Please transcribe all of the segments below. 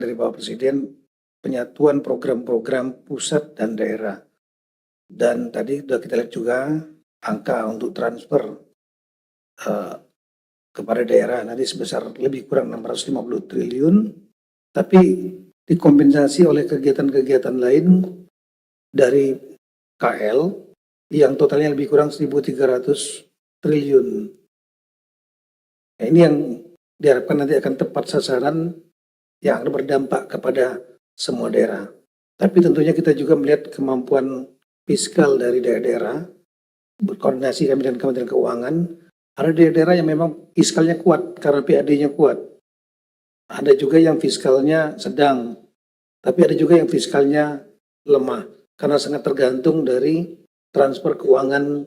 dari Bapak Presiden penyatuan program-program pusat dan daerah. Dan tadi sudah kita lihat juga angka untuk transfer kepada daerah nanti sebesar lebih kurang 650 triliun, tapi dikompensasi oleh kegiatan-kegiatan lain dari KL yang totalnya lebih kurang 1.300 triliun. Nah, ini yang diharapkan nanti akan tepat sasaran yang akan berdampak kepada semua daerah. Tapi tentunya kita juga melihat kemampuan fiskal dari daerah-daerah, berkoordinasi kami dengan Kementerian Keuangan. Ada daerah-daerah yang memang fiskalnya kuat karena PAD-nya kuat. Ada juga yang fiskalnya sedang, tapi ada juga yang fiskalnya lemah karena sangat tergantung dari transfer keuangan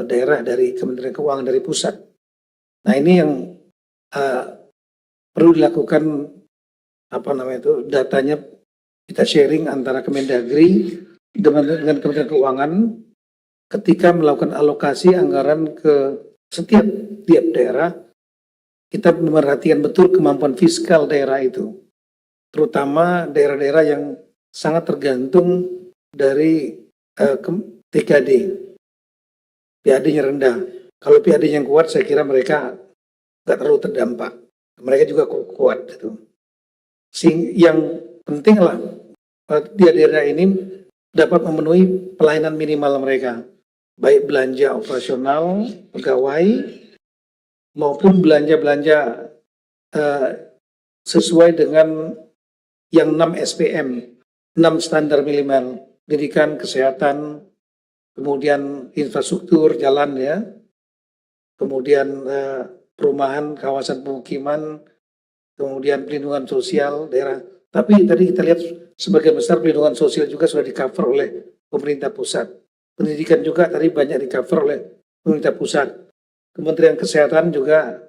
daerah dari Kementerian Keuangan dari pusat. Nah, ini yang perlu dilakukan datanya kita sharing antara Kemendagri dengan Kementerian Keuangan ketika melakukan alokasi anggaran ke setiap tiap daerah. Kita memperhatikan betul kemampuan fiskal daerah itu, terutama daerah-daerah yang sangat tergantung dari TKD, PAD-nya rendah. Kalau PAD-nya yang kuat, saya kira mereka nggak terlalu terdampak. Mereka juga kuat itu. Yang penting lah di daerah ini dapat memenuhi pelayanan minimal mereka, baik belanja operasional pegawai maupun belanja-belanja sesuai dengan yang 6 SPM, 6 standar minimal, pendidikan, kesehatan, kemudian infrastruktur jalan ya, kemudian perumahan, kawasan pemukiman, kemudian pelindungan sosial daerah. Tapi tadi kita lihat sebagian besar pelindungan sosial juga sudah di-cover oleh pemerintah pusat. Pendidikan juga tadi banyak di-cover oleh pemerintah pusat. Kementerian Kesehatan juga,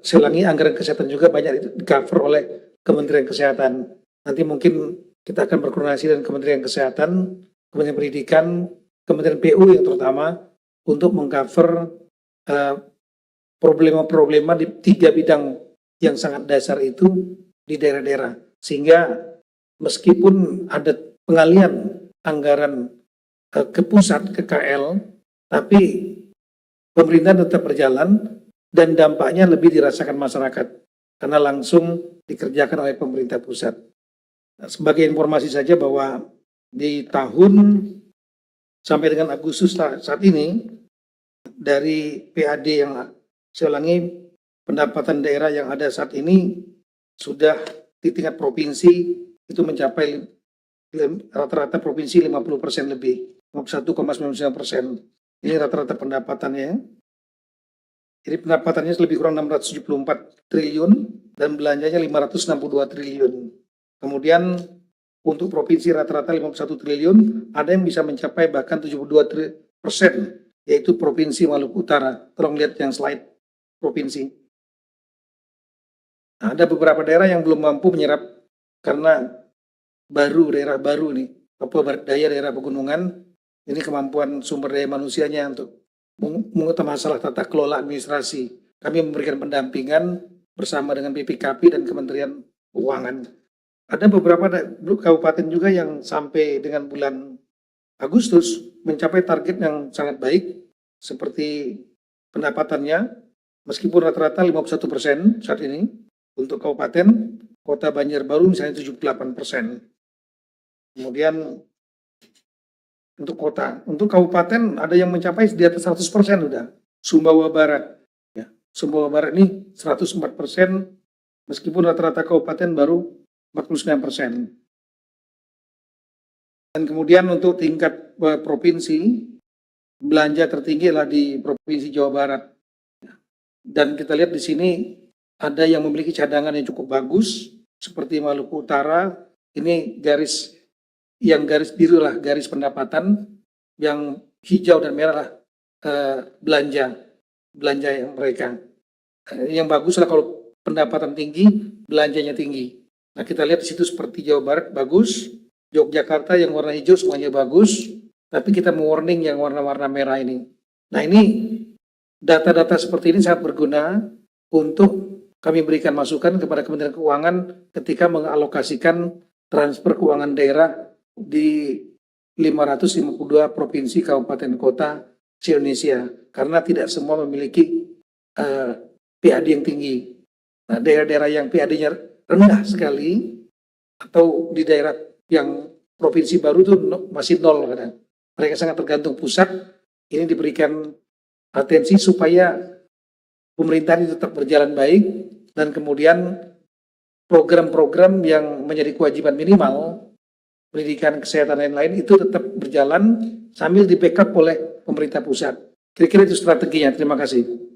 selangi anggaran kesehatan juga banyak di-cover oleh Kementerian Kesehatan. Nanti mungkin kita akan berkoordinasi dengan Kementerian Kesehatan, Kementerian Pendidikan, Kementerian PU yang terutama untuk mengcover problema-problema di 3 bidang yang sangat dasar itu di daerah-daerah. Sehingga meskipun ada pengalian anggaran ke pusat, ke KL, tapi pemerintah tetap berjalan dan dampaknya lebih dirasakan masyarakat karena langsung dikerjakan oleh pemerintah pusat. Nah, sebagai informasi saja bahwa di tahun sampai dengan Agustus saat ini dari PAD yang saya ulangi, pendapatan daerah yang ada saat ini sudah di tingkat provinsi itu mencapai rata-rata provinsi 50% lebih, 51,99%. Ini rata-rata pendapatannya. Jadi pendapatannya lebih kurang 674 triliun dan belanjanya 562 triliun. Kemudian untuk provinsi rata-rata 51 triliun, ada yang bisa mencapai bahkan 72%, yaitu Provinsi Maluku Utara. Tolong lihat yang slide provinsi. Nah, ada beberapa daerah yang belum mampu menyerap karena daerah baru nih, Papua Barat Daya, daerah pegunungan. Ini kemampuan sumber daya manusianya untuk mengutamakan masalah tata kelola administrasi. Kami memberikan pendampingan bersama dengan BPKP dan Kementerian Keuangan. Ada beberapa kabupaten juga yang sampai dengan bulan Agustus mencapai target yang sangat baik, seperti pendapatannya, meskipun rata-rata 51% saat ini, untuk kabupaten, kota Banjarbaru misalnya 78%. Kemudian untuk kota, untuk kabupaten ada yang mencapai di atas 100% sudah. Sumbawa Barat, ya. Sumbawa Barat ini 104%, meskipun rata-rata kabupaten baru 49%. Dan kemudian untuk tingkat provinsi, belanja tertinggi adalah di Provinsi Jawa Barat. Dan kita lihat di sini ada yang memiliki cadangan yang cukup bagus, seperti Maluku Utara. Ini garis biru lah garis pendapatan, yang hijau dan merah lah belanja yang mereka. Yang bagus lah kalau pendapatan tinggi, belanjanya tinggi. Nah, kita lihat di situ seperti Jawa Barat bagus, Yogyakarta yang warna hijau semuanya bagus, tapi kita warning yang warna-warna merah ini. Nah, ini data-data seperti ini sangat berguna untuk kami berikan masukan kepada Kementerian Keuangan ketika mengalokasikan transfer keuangan daerah di 552 provinsi, kabupaten, kota se-Indonesia. Karena tidak semua memiliki PAD yang tinggi. Nah, daerah-daerah yang PAD-nya rendah sekali atau di daerah yang provinsi baru itu masih nol kadang. Mereka sangat tergantung pusat. Ini diberikan atensi supaya pemerintahan itu tetap berjalan baik dan kemudian program-program yang menjadi kewajiban minimal, pendidikan, kesehatan, dan lain-lain itu tetap berjalan sambil di backup oleh pemerintah pusat. Kira-kira itu strateginya. Terima kasih.